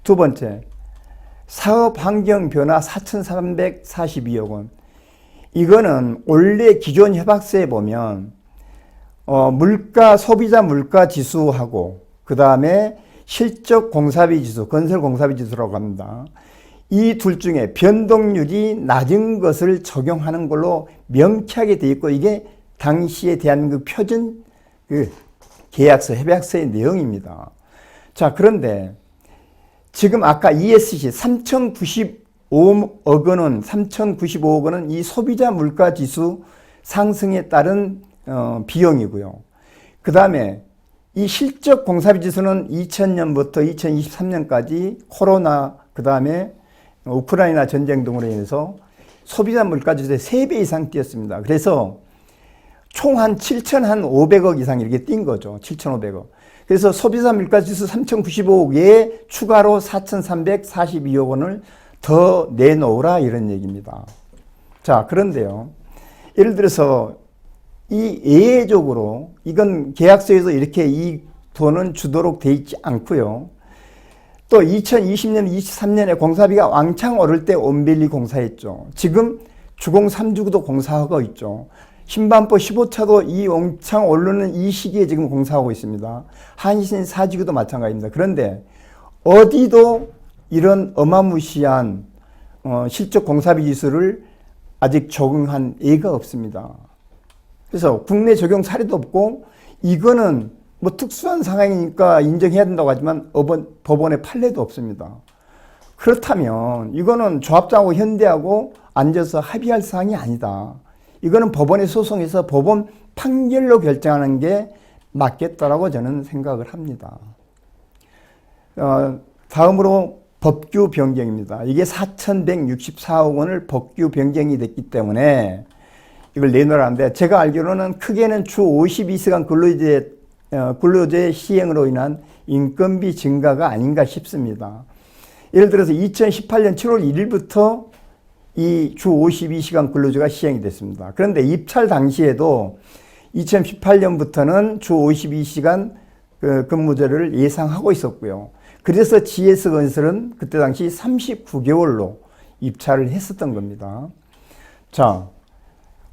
두 번째, 사업 환경 변화 4,342억 원. 이거는 원래 기존 협약서에 보면 소비자 물가 지수하고 그 다음에 실적 공사비 지수, 건설 공사비 지수라고 합니다. 이 둘 중에 변동률이 낮은 것을 적용하는 걸로 명쾌하게 되어 있고, 이게 당시에 대한민국 표준 계약서, 협약서의 내용입니다. 자, 그런데 지금 아까 ESC 3,095억 원은 이 소비자 물가 지수 상승에 따른 비용이고요. 그 다음에 이 실적 공사비 지수는 2000년부터 2023년까지 코로나, 그 다음에 우크라이나 전쟁 등으로 인해서 소비자 물가 지수의 3배 이상 뛰었습니다. 그래서 총 한 7,500억 이상 이렇게 뛴 거죠. 7,500억. 그래서 소비자 물가 지수 3,095억에 추가로 4,342억 원을 더 내놓으라, 이런 얘기입니다. 자, 그런데요. 예를 들어서 이 예외적으로 이건 계약서에서 이렇게 이 돈은 주도록 돼 있지 않고요. 또 2020년, 23년에 공사비가 왕창 오를 때 온밸리 공사했죠. 지금 주공 3주구도 공사하고 있죠. 신반포 15차도 이 왕창 오르는 이 시기에 지금 공사하고 있습니다. 한신 4지구도 마찬가지입니다. 그런데 어디도 이런 어마무시한 실적 공사비 지수를 아직 적용한 예가 없습니다. 그래서 국내 적용 사례도 없고, 이거는 뭐 특수한 상황이니까 인정해야 된다고 하지만 법원에 판례도 없습니다. 그렇다면 이거는 조합장하고 현대하고 앉아서 합의할 사항이 아니다. 이거는 법원에 소송해서 법원 판결로 결정하는 게 맞겠다라고 저는 생각을 합니다. 다음으로 법규 변경입니다. 이게 4,164억 원을 법규 변경이 됐기 때문에 이걸 내놓으라는데, 제가 알기로는 크게는 주 52시간 근로제 시행으로 인한 인건비 증가가 아닌가 싶습니다. 예를 들어서 2018년 7월 1일부터 이 주 52시간 근로제가 시행이 됐습니다. 그런데 입찰 당시에도 2018년부터는 주 52시간 근무제를 예상하고 있었고요. 그래서 GS건설은 그때 당시 39개월로 입찰을 했었던 겁니다. 자,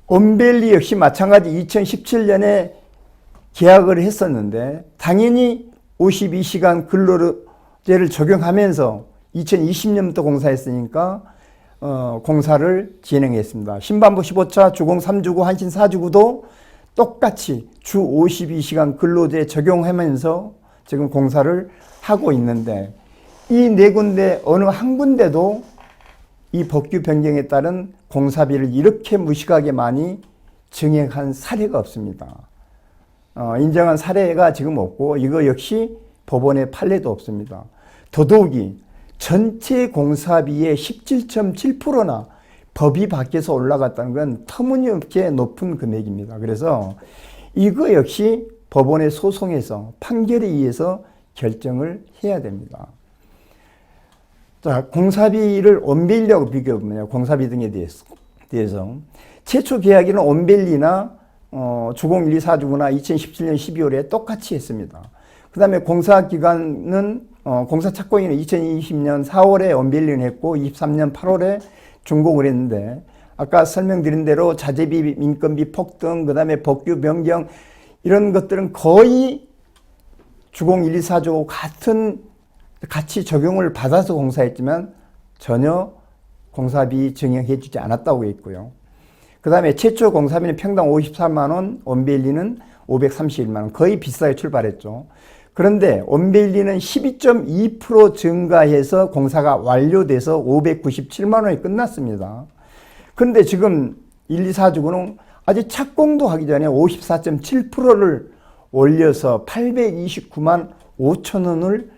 온밸리 역시 마찬가지 2017년에 계약을 했었는데, 당연히 52시간 근로제를 적용하면서 2020년부터 공사했으니까 공사를 진행했습니다. 신반포 15차, 주공 3주구, 한신 4주구도 똑같이 주 52시간 근로제 적용하면서 지금 공사를 하고 있는데, 이 네 군데 어느 한 군데도 이 법규 변경에 따른 공사비를 이렇게 무식하게 많이 증액한 사례가 없습니다. 인정한 사례가 지금 없고, 이거 역시 법원의 판례도 없습니다. 더더욱이 전체 공사비의 17.7%나 법이 밖에서 올라갔다는 건 터무니없게 높은 금액입니다. 그래서 이거 역시 법원의 소송에서 판결에 의해서 결정을 해야 됩니다. 자, 공사비를 온밸리하고 비교해보면 공사비 등에 대해서 최초 계약일은 온밸리나 주공 1, 2, 4주구나 2017년 12월에 똑같이 했습니다. 그 다음에 공사 기간은 공사 착공일은 2020년 4월에 온밸리는 했고 23년 8월에 준공을 했는데, 아까 설명드린 대로 자재비, 인건비 폭등, 그 다음에 법규 변경, 이런 것들은 거의 주공 1, 2, 4주 같이 적용을 받아서 공사했지만 전혀 공사비 증액해 주지 않았다고 했고요. 그 다음에 최초 공사비는 평당 54만원, 온밸리는 531만원, 거의 비싸게 출발했죠. 그런데 온밸리는 12.2% 증가해서 공사가 완료돼서 597만원이 끝났습니다. 그런데 지금 1, 2, 4주구는 아직 착공도 하기 전에 54.7%를 올려서 829만 5천 원을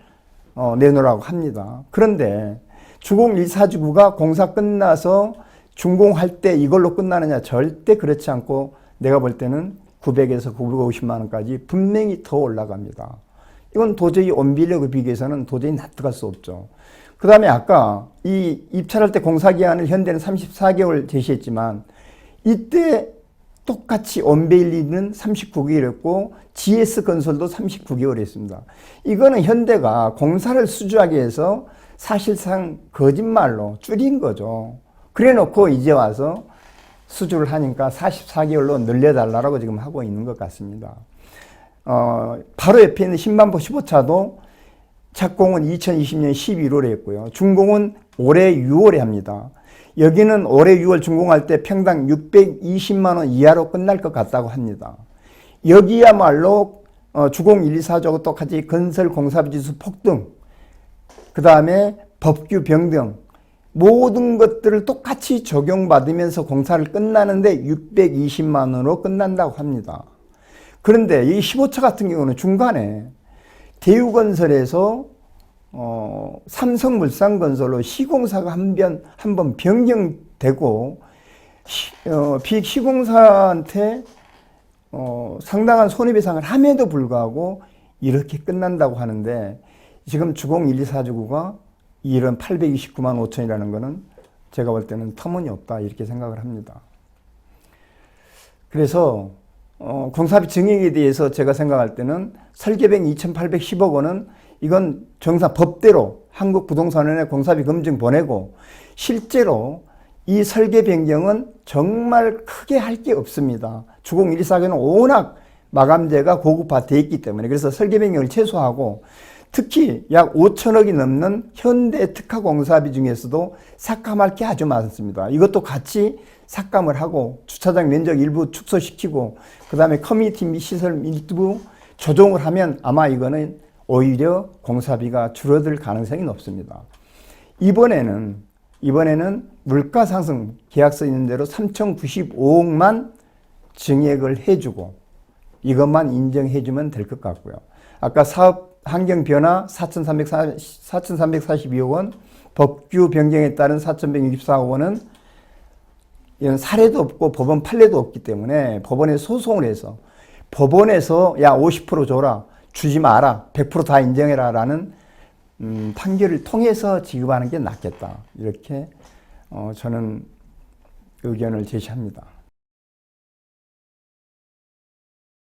내놓으라고 합니다. 그런데 주공 1, 4주구가 공사 끝나서 준공할 때 이걸로 끝나느냐? 절대 그렇지 않고 내가 볼 때는 900에서 950만 원까지 분명히 더 올라갑니다. 이건 도저히 온밸리하고 비교해서는 도저히 납득할 수 없죠. 그 다음에 아까 이 입찰할 때 공사기한을 현대는 34개월 제시했지만, 이때 똑같이 온베일리는 39개월이었고 GS건설도 39개월 했습니다. 이거는 현대가 공사를 수주하기 위해서 사실상 거짓말로 줄인 거죠. 그래 놓고 이제 와서 수주를 하니까 44개월로 늘려달라고 지금 하고 있는 것 같습니다. 바로 옆에 있는 신반포 15차도 착공은 2020년 11월에 했고요. 준공은 올해 6월에 합니다. 여기는 올해 6월 준공할 때 평당 620만 원 이하로 끝날 것 같다고 합니다. 여기야말로 주공 1, 2, 4조하고 똑같이 건설 공사비 지수 폭등, 그 다음에 법규 변경, 모든 것들을 똑같이 적용받으면서 공사를 끝나는데 620만 원으로 끝난다고 합니다. 그런데 이 15차 같은 경우는 중간에 대우건설에서 삼성물산건설로 시공사가 한 번 변경되고 시공사한테 상당한 손해배상을 함에도 불구하고 이렇게 끝난다고 하는데 지금 주공 1, 2, 4주구가 이런 829만 5천이라는 거는 제가 볼 때는 터무니없다 이렇게 생각을 합니다. 그래서 공사비 증액에 대해서 제가 생각할 때는 설계비용 2,810억 원은 이건 정상 법대로 한국부동산원에 공사비 검증 보내고 실제로 이 설계 변경은 정말 크게 할 게 없습니다. 주공 1, 2, 4개는 워낙 마감재가 고급화되어 있기 때문에 그래서 설계 변경을 최소화하고 특히 약 5천억이 넘는 현대 특화 공사비 중에서도 삭감할 게 아주 많습니다. 이것도 같이 삭감을 하고 주차장 면적 일부 축소시키고 그 다음에 커뮤니티 및 시설 일부 조정을 하면 아마 이거는 오히려 공사비가 줄어들 가능성이 높습니다. 이번에는 물가 상승 계약서 있는 대로 3,095억만 증액을 해주고 이것만 인정해주면 될 것 같고요. 아까 사업 환경 변화 4,342억 원, 법규 변경에 따른 4,164억 원은 이런 사례도 없고 법원 판례도 없기 때문에 법원에 소송을 해서 법원에서 야 50% 줘라, 주지 마라, 100% 다 인정해라 라는 판결을 통해서 지급하는 게 낫겠다. 이렇게 저는 의견을 제시합니다.